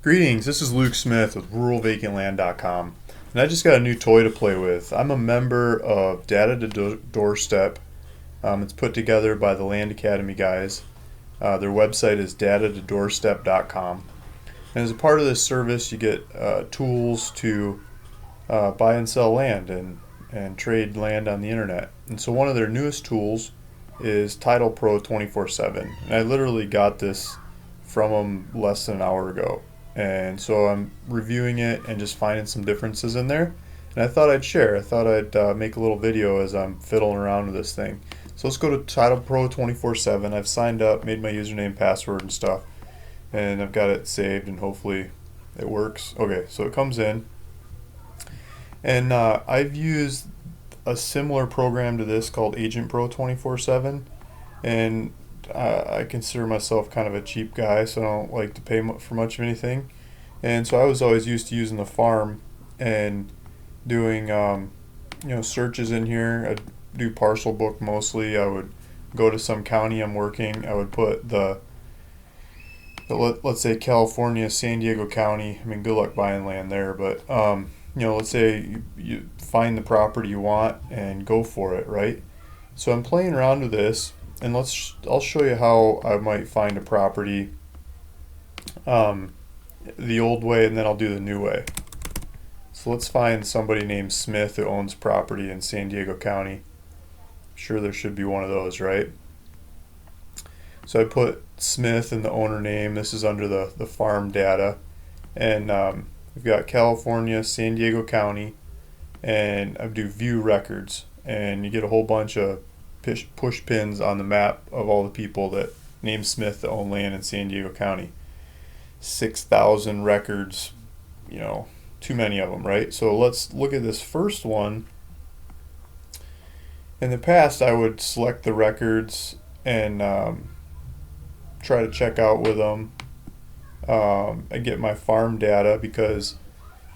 Greetings, this is Luke Smith with RuralVacantLand.com, and I just got a new toy to play with. I'm a member of Data2DoorStep. It's put together by the Land Academy guys. Their website is Data2DoorStep.com. And as a part of this service, you get tools to buy and sell land and trade land on the internet. And so one of their newest tools is TitlePro247. And I literally got this from them less than an hour ago. And so I'm reviewing it and just finding some differences in there. And I thought I'd share. I thought I'd make a little video as I'm fiddling around with this thing. So let's go to TitlePro247. I've signed up, made my username, password, and stuff. And I've got it saved, and hopefully it works. Okay, so it comes in. And I've used a similar program to this called Agent Pro 24/7. And I consider myself kind of a cheap guy, so I don't like to pay for much of anything. And so I was always used to using the farm and doing searches in here. I'd do parcel book mostly. I would go to some county I'm working. I would put let's say California, San Diego County. I mean, good luck buying land there, but let's say you find the property you want and go for it, right? So I'm playing around with this. And I'll show you how I might find a property the old way, and then I'll do the new way. So let's find somebody named Smith who owns property in San Diego County. I'm sure there should be one of those, right? So I put Smith in the owner name. This is under the farm data. And we've got California, San Diego County, and I do view records. And you get a whole bunch of push pins on the map of all the people that named Smith that own land in San Diego County. 6,000 records, too many of them, right? So let's look at this first one. In the past, I would select the records and try to check out with them. I get my farm data because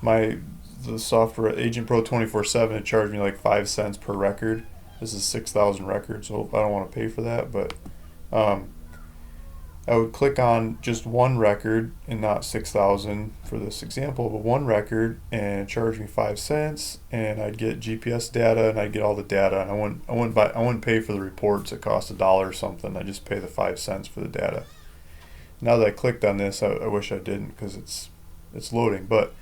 the software Agent Pro 24/7 it charged me like 5 cents per record. This is 6,000 records, so I don't want to pay for that, but I would click on just one record and not 6,000 for this example, but one record, and it charged me 5 cents, and I'd get GPS data and I'd get all the data, and I wouldn't pay for the reports. It cost $1 or something. I just pay the 5 cents for the data. Now that I clicked on this, I wish I didn't because it's loading, but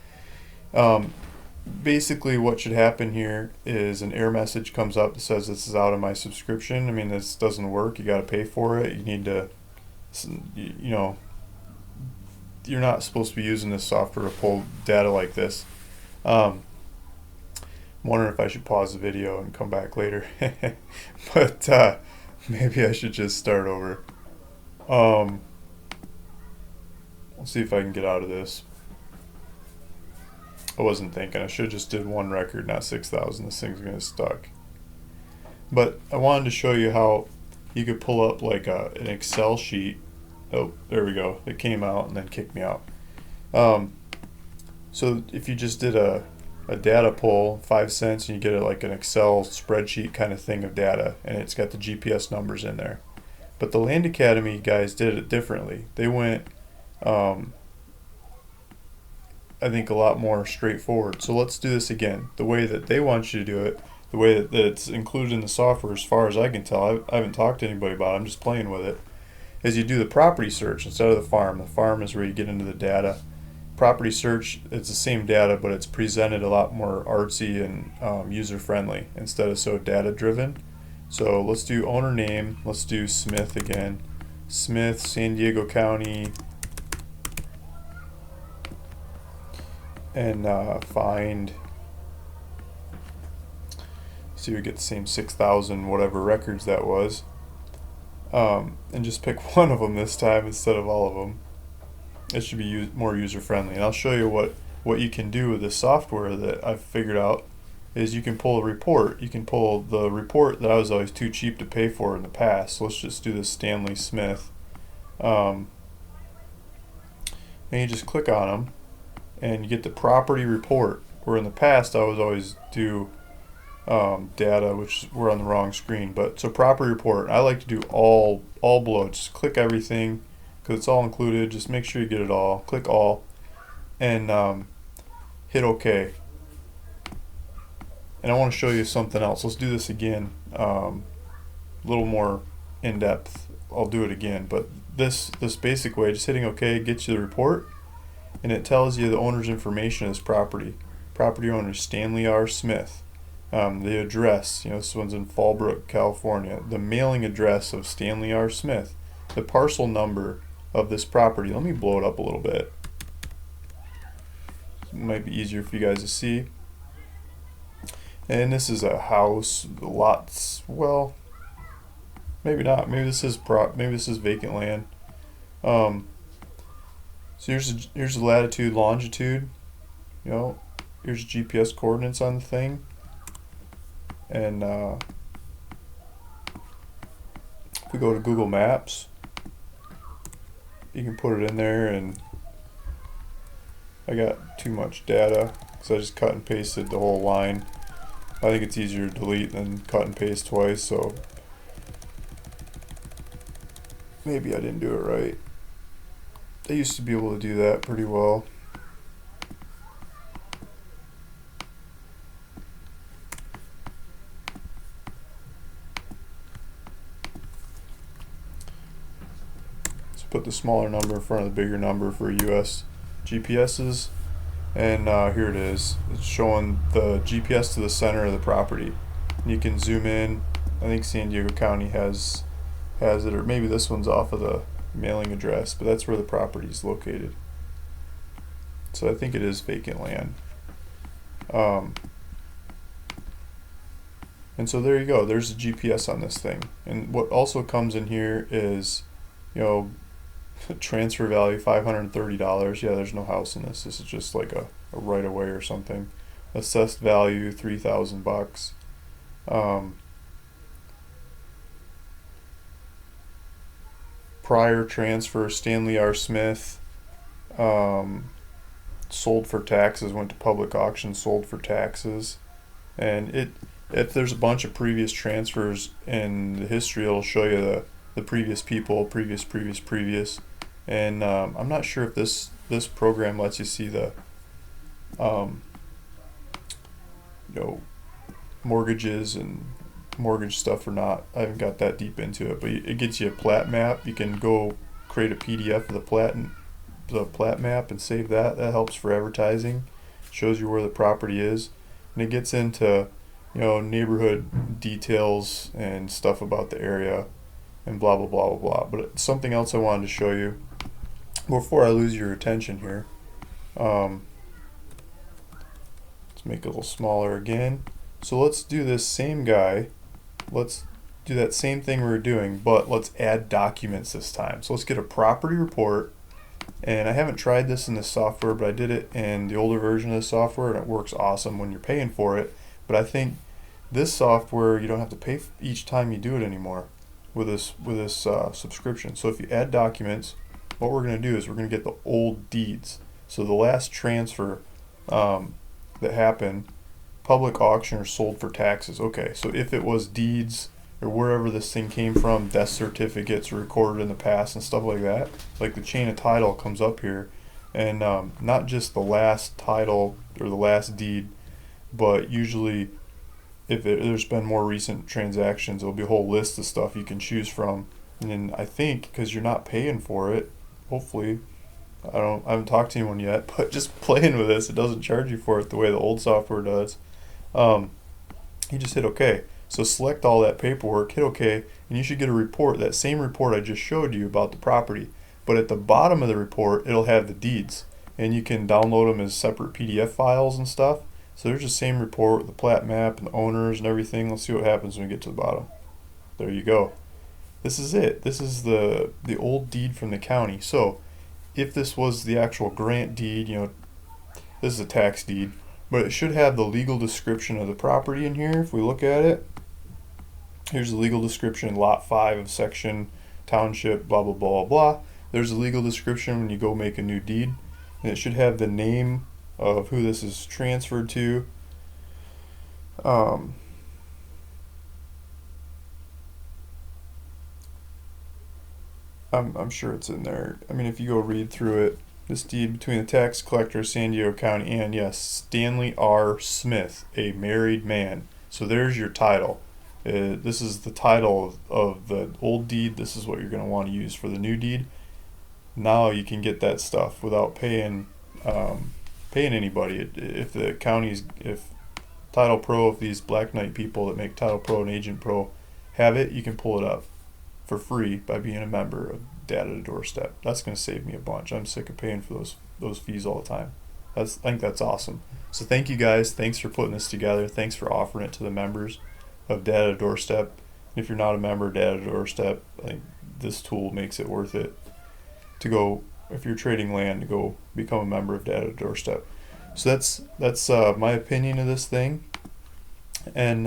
basically what should happen here is an error message comes up that says this is out of my subscription. I mean, this doesn't work. You got to pay for it. You need to, you're not supposed to be using this software to pull data like this. I'm wondering if I should pause the video and come back later. But maybe I should just start over. Let's see if I can get out of this. I wasn't thinking. I should have just did one record, not 6,000. This thing's going to stuck. But I wanted to show you how you could pull up like an Excel sheet. Oh, there we go. It came out and then kicked me out. So if you just did a data pull, 5 cents, and you get like an Excel spreadsheet kind of thing of data, and it's got the GPS numbers in there. But the Land Academy guys did it differently. They went I think a lot more straightforward. So let's do this again. The way that they want you to do it, the way that it's included in the software, as far as I can tell, I haven't talked to anybody about it, I'm just playing with it, is you do the property search instead of the farm. The farm is where you get into the data. Property search, it's the same data, but it's presented a lot more artsy and user-friendly instead of so data-driven. So let's do owner name. Let's do Smith again. Smith, San Diego County, and find, see we get the same 6,000 whatever records that was, and just pick one of them this time instead of all of them. It should be more user friendly, and I'll show you what you can do with this software that I've figured out is you can pull a report. You can pull the report that I was always too cheap to pay for in the past. So let's just do this Stanley Smith, and you just click on them and you get the property report, where in the past I was always do data, which we're on the wrong screen. But so property report, I like to do all below. Just click everything because it's all included. Just make sure you get it all. Click all, and hit OK. And I want to show you something else. Let's do this again, a little more in depth. I'll do it again, but this basic way, just hitting OK gets you the report, and it tells you the owner's information of this property. Property owner Stanley R. Smith. The address, this one's in Fallbrook, California. The mailing address of Stanley R. Smith. The parcel number of this property. Let me blow it up a little bit. It might be easier for you guys to see. And this is a house, lots, well, maybe not. Maybe this is vacant land. So here's the latitude, longitude. Here's GPS coordinates on the thing. And if we go to Google Maps, you can put it in there, and I got too much data, so I just cut and pasted the whole line. I think it's easier to delete than cut and paste twice, so maybe I didn't do it right. I used to be able to do that pretty well. Let's put the smaller number in front of the bigger number for US GPSs. And here it is. It's showing the GPS to the center of the property. And you can zoom in. I think San Diego County has it, or maybe this one's off of the mailing address, but that's where the property is located. So I think it is vacant land. And so there you go. There's the GPS on this thing. And what also comes in here is, transfer value $530. Yeah, there's no house in this. This is just like a right of way or something. Assessed value $3,000. Prior transfer Stanley R. Smith. Sold for taxes. Went to public auction. Sold for taxes. And if there's a bunch of previous transfers in the history, it'll show you the previous people, previous. And I'm not sure if this program lets you see the mortgages and mortgage stuff or not. I haven't got that deep into it, but it gets you a plat map. You can go create a PDF of the plat map and save that. That helps for advertising. Shows you where the property is, and it gets into neighborhood details and stuff about the area and blah blah blah blah blah. But something else I wanted to show you before I lose your attention here. Let's make it a little smaller again. So let's do this same guy. Let's do that same thing we were doing, but let's add documents this time. So let's get a property report. And I haven't tried this in this software, but I did it in the older version of the software, and it works awesome when you're paying for it. But I think this software, you don't have to pay each time you do it anymore with this subscription. So if you add documents, what we're going to do is we're going to get the old deeds. So the last transfer that happened, public auction or sold for taxes. Okay, so if it was deeds or wherever this thing came from, death certificates recorded in the past and stuff like that, like the chain of title comes up here, and not just the last title or the last deed, but usually if there's been more recent transactions, there'll be a whole list of stuff you can choose from. And then I think because you're not paying for it, hopefully, I haven't talked to anyone yet, but just playing with this, it doesn't charge you for it the way the old software does. You just hit OK. So select all that paperwork, hit OK, and you should get a report, that same report I just showed you about the property. But at the bottom of the report, it'll have the deeds, and you can download them as separate PDF files and stuff. So there's the same report with the plat map and the owners and everything. Let's see what happens when we get to the bottom. There you go. This is it. This is the old deed from the county. So if this was the actual grant deed, this is a tax deed, but it should have the legal description of the property in here. If we look at it, here's the legal description, lot 5 of section township, blah blah blah blah. There's a legal description when you go make a new deed, and it should have the name of who this is transferred to. I'm sure it's in there. I mean, if you go read through it, This deed between the tax collector of San Diego County and, yes, Stanley R. Smith, a married man. So there's your title. This is the title of the old deed. This is what you're going to want to use for the new deed. Now you can get that stuff without paying anybody. If the counties, if Title Pro, if these Black Knight people that make Title Pro and Agent Pro have it, you can pull it up for free by being a member of Data2DoorStep. That's going to save me a bunch. I'm sick of paying for those fees all the time. I think that's awesome. So thank you guys. Thanks for putting this together. Thanks for offering it to the members of Data2DoorStep. If you're not a member of Data2DoorStep, I think this tool makes it worth it to go, if you're trading land, to go become a member of Data2DoorStep. So that's my opinion of this thing, and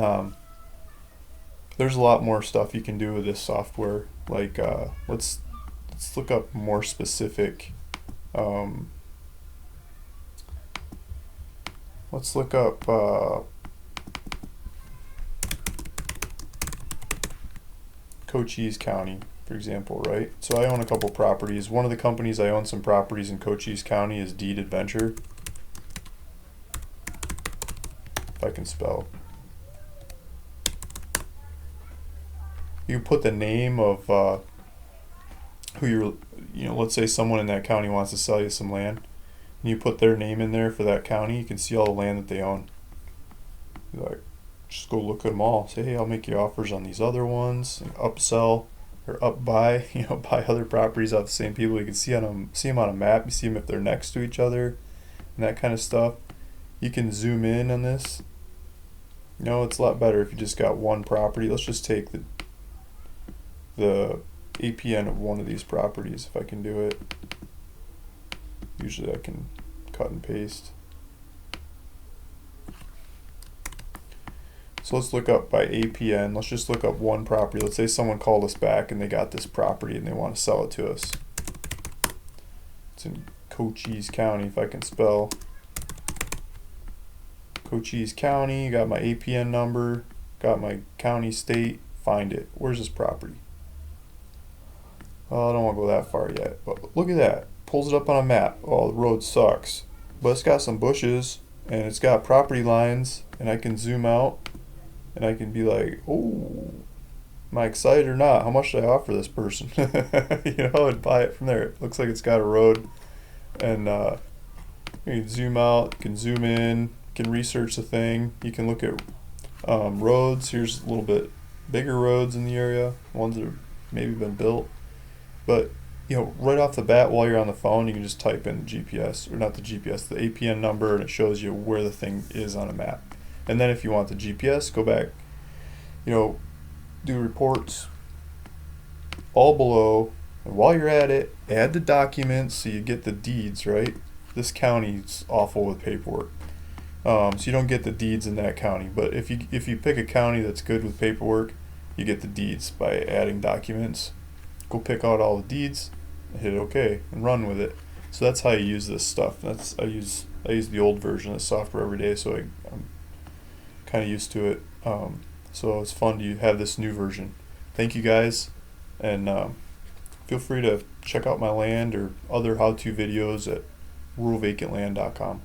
there's a lot more stuff you can do with this software. Like let's look up more specific. Let's look up Cochise County, for example, right? So I own a couple properties. One of the companies I own some properties in Cochise County is Deed Adventure. If I can spell. You put the name of who you're, let's say someone in that county wants to sell you some land, and you put their name in there for that county. You can see all the land that they own. You're like, just go look at them all. Say, hey, I'll make you offers on these other ones. And upsell or buy other properties off the same people. You can see them on a map. You see them if they're next to each other, and that kind of stuff. You can zoom in on this. It's a lot better if you just got one property. Let's just take the APN of one of these properties, if I can do it. Usually I can cut and paste. So let's look up by APN. Let's just look up one property. Let's say someone called us back and they got this property and they want to sell it to us. It's in Cochise County, if I can spell. Cochise County, got my APN number, got my county, state, find it. Where's this property? Well, I don't want to go that far yet, but look at that. Pulls it up on a map. Oh, the road sucks. But it's got some bushes, and it's got property lines, and I can zoom out, and I can be like, oh, am I excited or not? How much should I offer this person? And buy it from there. It looks like it's got a road, and you can zoom out, you can zoom in, you can research the thing. You can look at roads. Here's a little bit bigger roads in the area, ones that have maybe been built. But right off the bat, while you're on the phone, you can just type in the GPS, or not the GPS, the APN number, and it shows you where the thing is on a map. And then if you want the GPS, go back, do reports all below, and while you're at it, add the documents so you get the deeds, right? This county's awful with paperwork. So you don't get the deeds in that county, but if you pick a county that's good with paperwork, you get the deeds by adding documents. Go pick out all the deeds, hit OK, and run with it. So that's how you use this stuff. I use the old version of the software every day, so I'm kind of used to it. So it's fun to have this new version. Thank you guys, and feel free to check out my land or other how-to videos at ruralvacantland.com.